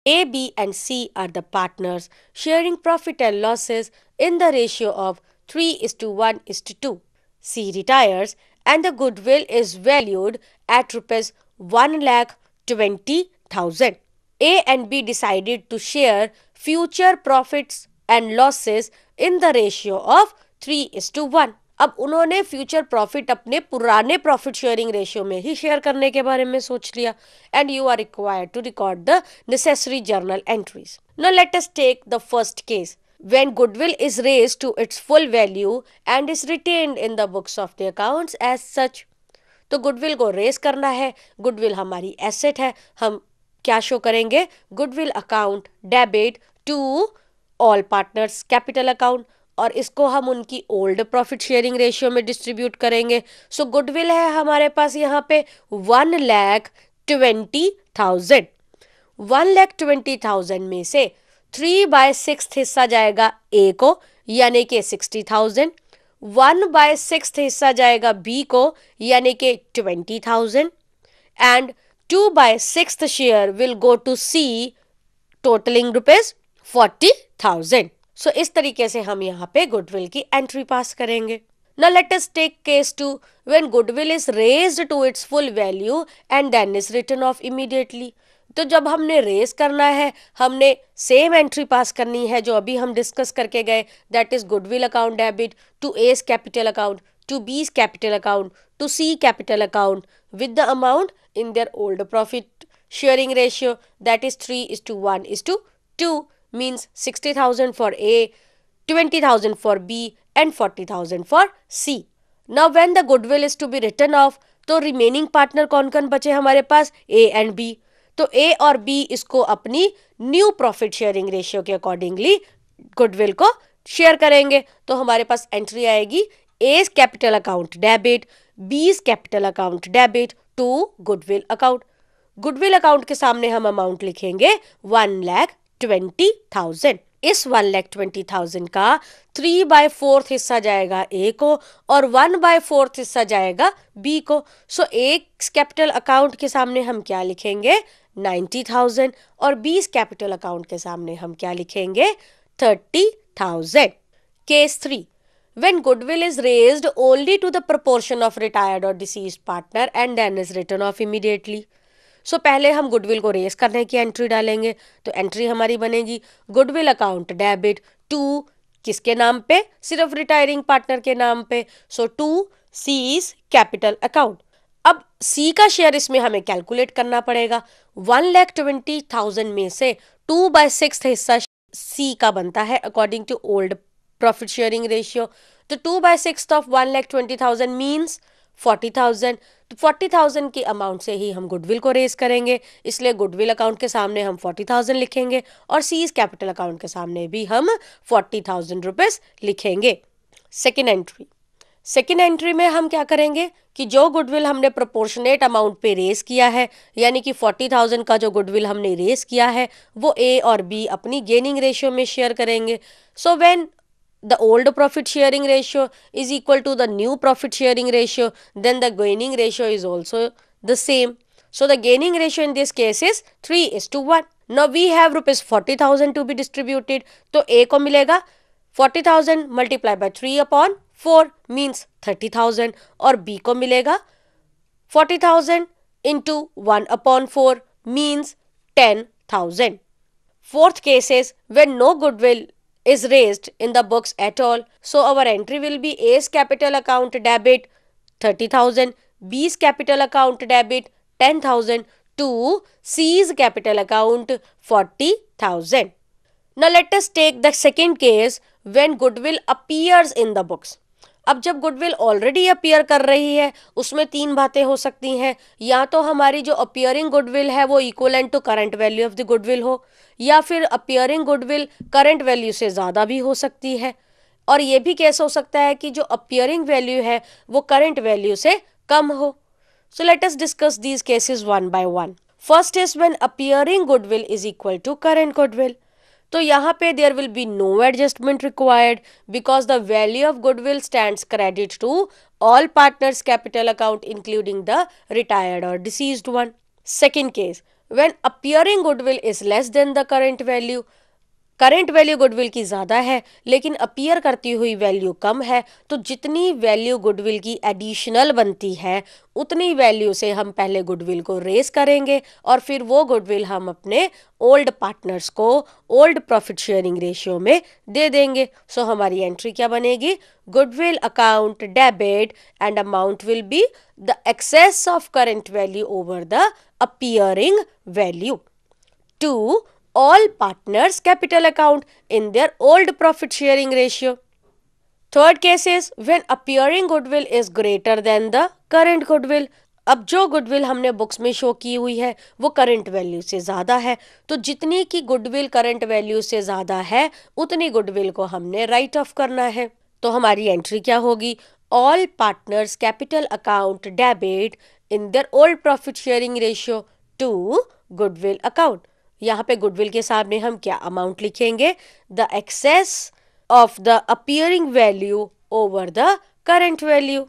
A, B and C are the partners sharing profit and losses in the ratio of 3:1:2. C retires and the goodwill is valued at rupees 1,20,000. A and B decided to share future profits and losses in the ratio of 3:1. अब उन्होंने future profit अपने पुराने profit sharing ratio में ही share करने के बारे में सोच लिया and you are required to record the necessary journal entries. Now let us take the first case. When goodwill is raised to its full value and is retained in the books of the accounts as such. तो goodwill को race करना है. Goodwill हमारी asset है. हम क्या show करेंगे? Goodwill account debit to all partners capital account और इसको हम उनकी ओल्ड प्रॉफिट शेयरिंग रेशियो में डिस्ट्रीब्यूट करेंगे. सो गुडविल है हमारे पास यहाँ पे 1,20,000. 1,20,000 में से 3/6 हिस्सा जाएगा ए को यानी कि 60,000. 1/6 हिस्सा जाएगा बी को यानी कि 20,000 and 2/6 share will go to C totalling rupees 40,000. So इस तरीके से हम यहाँ पे गुडविल की एंट्री पास करेंगे. Now let us take case 2 when goodwill is raised to its full value and then is written off immediately. तो जब हमने रेज करना है हमने सेम एंट्री पास करनी है जो अभी हम डिस्कस करके गए. That is goodwill account debit to A's capital account to B's capital account to C capital account with the amount in their old profit sharing ratio that is 3:1:2 means 60,000 for A, 20,000 for B and 40,000 for C. Now when the goodwill is to be written off तो remaining partner कौन कौन बचे हमारे पास? A and B. तो A और B इसको अपनी new profit sharing ratio के अकॉर्डिंगली गुडविल को शेयर करेंगे. तो हमारे पास एंट्री आएगी A's capital account debit B's capital account debit to goodwill account. Goodwill account के सामने हम अमाउंट लिखेंगे 1,20,000. इस 1,20,000 का 3/4 हिस्सा जाएगा ए को और 1/4 हिस्सा जाएगा बी को. सो ए कैपिटल अकाउंट के सामने हम क्या लिखेंगे? 90,000 और बी कैपिटल अकाउंट के सामने हम क्या लिखेंगे? 30,000. Case 3 when goodwill is raised only to the proportion of retired or deceased partner and then is written off immediately. सो पहले हम गुडविल को रेस करने की एंट्री डालेंगे. तो एंट्री हमारी बनेगी गुडविल अकाउंट डेबिट टू किसके नाम पे? सिर्फ रिटायरिंग पार्टनर के नाम पे. सो टू सीज कैपिटल अकाउंट. अब सी का शेयर इसमें हमें कैलकुलेट करना पड़ेगा. 1,20,000 में से 2/6 हिस्सा सी का बनता है according to old profit sharing ratio. तो 2/6 ऑफ 1,20,000 मीन्स 40,000. तो 40,000 की अमाउंट से ही हम गुडविल को रेज करेंगे. इसलिए गुडविल अकाउंट के सामने हम 40,000 लिखेंगे और सीज कैपिटल अकाउंट के सामने भी हम 40,000 रुपीज लिखेंगे. सेकेंड एंट्री में हम क्या करेंगे कि जो गुडविल हमने प्रोपोर्शनेट अमाउंट पे रेज किया है यानी कि 40,000 का जो गुडविल हमने रेज किया है वो ए और बी अपनी गेनिंग रेशियो में शेयर करेंगे. So when the old profit sharing ratio is equal to the new profit sharing ratio, then the gaining ratio is also the same. So the gaining ratio in this case is 3:1. Now we have rupees 40,000 to be distributed. तो A को मिलेगा 40,000 multiplied by 3/4 means 30,000 और B को मिलेगा 40,000 into 1/4 means 10,000. Fourth case is when no goodwill is raised in the books at all. So our entry will be A's capital account debit 30,000, B's capital account debit 10,000 to C's capital account 40,000. Now let us take the second case when goodwill appears in the books. अब जब goodwill already appear कर रही है उसमें तीन बातें हो सकती हैं. या तो हमारी जो अपीयरिंग गुडविल है वो equivalent to current value of the goodwill हो या फिर अपीयरिंग गुडविल करंट वैल्यू से ज़्यादा भी हो सकती है. और ये भी केस हो सकता है कि जो अपीयरिंग वैल्यू है वो करंट वैल्यू से कम हो. So let us discuss these cases one by one. First is when appearing goodwill is equal to current goodwill. तो यहाँ पे there will be no adjustment required because the value of goodwill stands credit to all partners capital account including the retired और deceased one. Second case when appearing goodwill is less than the current value, current value goodwill की ज़्यादा है लेकिन appear करती हुई value कम है, तो जितनी वैल्यू गुडविल की एडिशनल बनती है उतनी वैल्यू से हम पहले गुडविल को रेस करेंगे और फिर वो गुडविल हम अपने ओल्ड पार्टनर्स को ओल्ड प्रॉफिट शेयरिंग रेशियो में दे देंगे। सो हमारी एंट्री क्या बनेगी? Goodwill account debit and amount will be the excess of current value over the appearing value to all partners capital account in their old profit sharing ratio. Third case is when appearing goodwill is greater than the current goodwill. अब जो goodwill हमने books में show की हुई है वो current value से ज़्यादा है, तो जितनी की गुडविल करंट वैल्यू से ज़्यादा है उतनी गुडविल को हमने राइट ऑफ करना है। तो हमारी एंट्री क्या होगी? All partners capital account debit in their old profit sharing ratio to goodwill account. यहाँ पे गुडविल के सामने हम क्या अमाउंट लिखेंगे? The excess of the appearing value over the current value.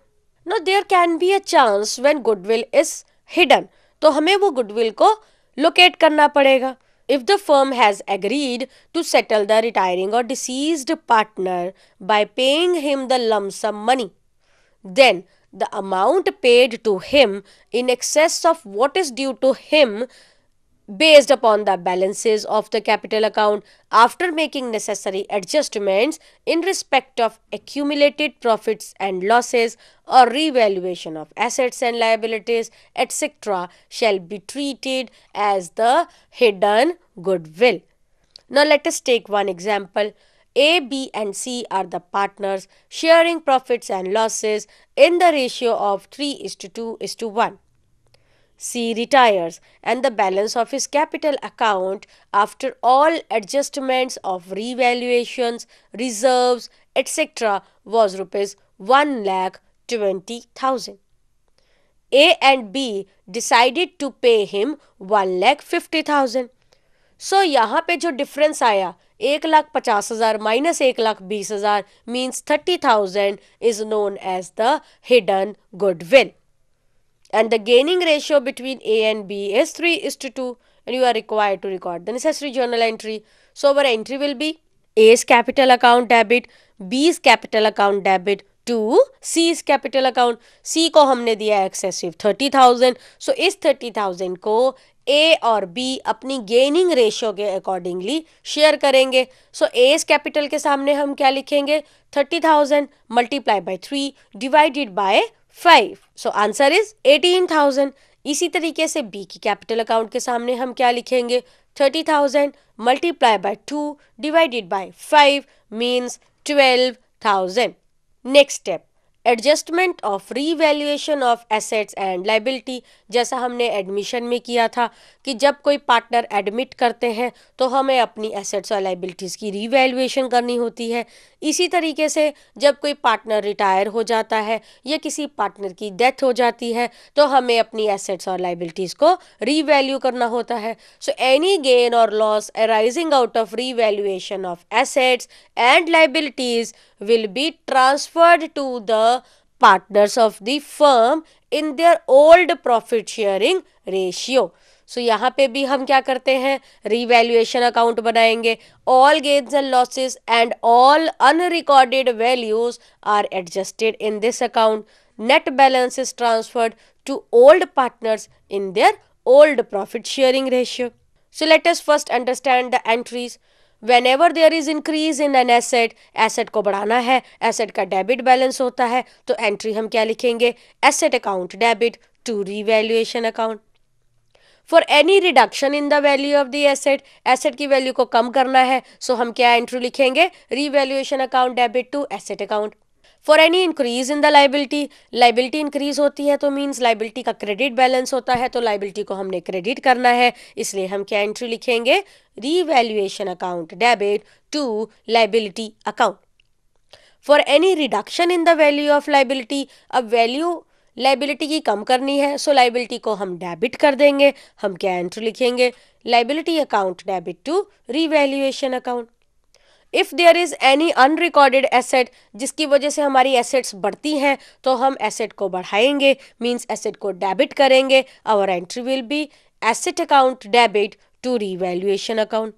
No there can be a chance when goodwill is hidden, तो हमें वो गुडविल को लोकेट करना पड़ेगा। If the firm has agreed to settle the retiring और deceased partner by paying him the lump sum money, then the amount paid to him in excess of what is due to him based upon the balances of the capital account after making necessary adjustments in respect of accumulated profits and losses or revaluation of assets and liabilities etc. shall be treated as the hidden goodwill. Now let us take one example. A, B and C are the partners sharing profits and losses in the ratio of 3:2:1. C retires and the balance of his capital account after all adjustments of revaluations, reserves, etc. was rupees 1,20,000. A and B decided to pay him 1,50,000. So यहाँ पे जो difference आया 1,50,000 minus 1,20,000 means 30,000 is known as the hidden goodwill and the gaining ratio between A and B is 3:2 and you are required to record the necessary journal entry. So our entry will be A's capital account debit, B's capital account debit to C's capital account. C को हमने दिया excessive 30,000. So इस 30,000 को A और B अपनी gaining ratio के accordingly share करेंगे. सो A's capital के सामने हम क्या लिखेंगे? 30,000 multiply by 3 divided by 5. So answer is 18,000. इसी तरीके से B की कैपिटल अकाउंट के सामने हम क्या लिखेंगे? 30,000 multiply by 2 divided by 5 means 12,000. Next step, adjustment of revaluation of assets and liability. जैसा हमने एडमिशन में किया था कि जब कोई पार्टनर एडमिट करते हैं तो हमें अपनी एसेट्स और लाइबिलिटीज़ की रीवैल्यूएशन करनी होती है. इसी तरीके से जब कोई पार्टनर रिटायर हो जाता है या किसी पार्टनर की डेथ हो जाती है तो हमें अपनी एसेट्स और लाइबिलिटीज़ को रीवैल्यू करना होता है. सो एनी गेन और loss arising out of revaluation of assets and liabilities will be transferred to the partners of the firm in their old profit sharing ratio. So यहाँ पे भी हम क्या करते हैं? रीवैल्यूएशन अकाउंट बनाएंगे. All gains and losses and all unrecorded values are adjusted in this account. Net balance is transferred to old partners in their old profit sharing ratio. So let us first understand the entries. Whenever there is increase in an asset, asset को बढ़ाना है, asset का debit balance होता है, तो entry हम क्या लिखेंगे? Asset account debit to revaluation account. For any reduction in the value of the asset, asset की वैल्यू को कम करना है, सो हम क्या एंट्री लिखेंगे? Revaluation account debit to asset account. For any increase in the liability, liability increase होती है तो मीन्स लाइबिलिटी का क्रेडिट बैलेंस होता है, तो लाइबिलिटी को हमने क्रेडिट करना है, इसलिए हम क्या एंट्री लिखेंगे? Revaluation account debit to liability account. For any reduction in the value of liability, अब वैल्यू लाइबिलिटी की कम करनी है, सो लाइबिलिटी को हम डेबिट कर देंगे, हम क्या एंट्री लिखेंगे? Liability account debit to revaluation account. If there is any unrecorded asset, जिसकी वजह से हमारी एसेट्स बढ़ती हैं तो हम एसेट को बढ़ाएंगे, मीन्स एसेट को डेबिट करेंगे. Our entry will be asset account debit to revaluation account.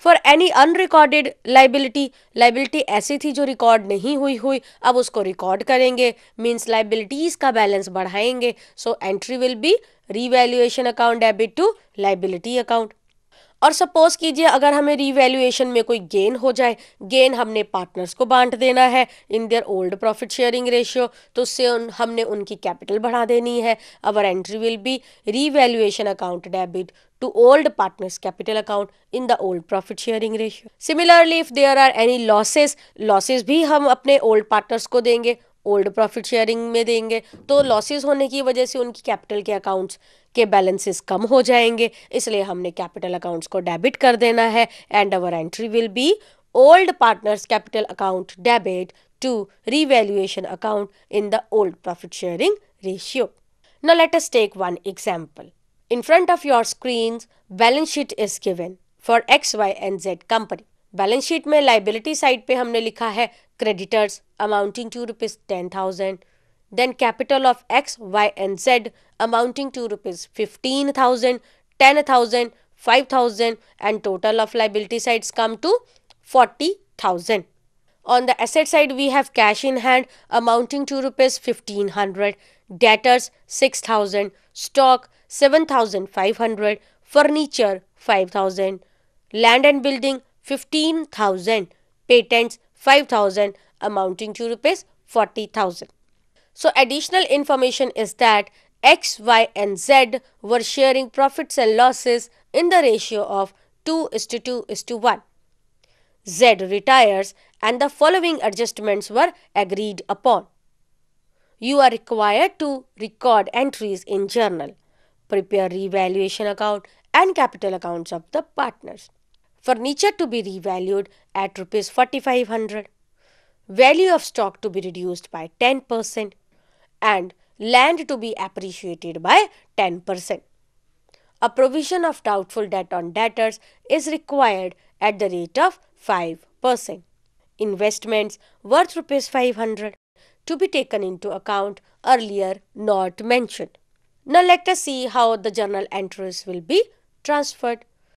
For any unrecorded liability, liability ऐसी थी जो रिकॉर्ड नहीं हुई हुई, अब उसको रिकॉर्ड करेंगे, मीन्स लाइबिलिटीज का बैलेंस बढ़ाएंगे. So entry will be revaluation account debit to liability account. और सपोज कीजिए अगर हमें रीवैल्यूएशन में कोई गेन हो जाए, गेन हमने पार्टनर्स को बांट देना है in their old profit sharing ratio, तो उससे हमने उनकी कैपिटल बढ़ा देनी है. Our entry will be revaluation account debit to old partners capital account in the old profit sharing ratio. Similarly, if there are any losses भी हम अपने old partners को देंगे, ओल्ड प्रॉफिट शेयरिंग में देंगे, तो लॉसेस होने की वजह से उनकी कैपिटल के अकाउंट्स के बैलेंसेस कम हो जाएंगे, इसलिए हमने कैपिटल अकाउंट्स को डेबिट कर देना है. And our entry will be old partners capital account debit to revaluation account in the old profit sharing ratio. Now let us take one example. In front of your screens, balance sheet is given for X, Y and Z company. Balance sheet में liability side पे हमने लिखा है creditors amounting to ₹10,000, then capital of X, Y and Z amounting to ₹15,000, 10,000, 5,000 and total of liability sides come to 40,000. On the asset side, we have cash in hand amounting to ₹1,500, debtors 6,000, stock 7,500, furniture 5,000, land and building 15,000, patents 5,000, amounting to ₹40,000. So additional information is that X, Y and Z were sharing profits and losses in the ratio of 2:2:1. Z retires and the following adjustments were agreed upon. You are required to record entries in journal, prepare revaluation account and capital accounts of the partners. Furniture to be revalued at ₹4,500. Value of stock to be reduced by 10% and land to be appreciated by 10%. A provision of doubtful debt on debtors is required at the rate of 5%. Investments worth ₹500 to be taken into account earlier not mentioned. Now let us see how the journal entries will be transferred.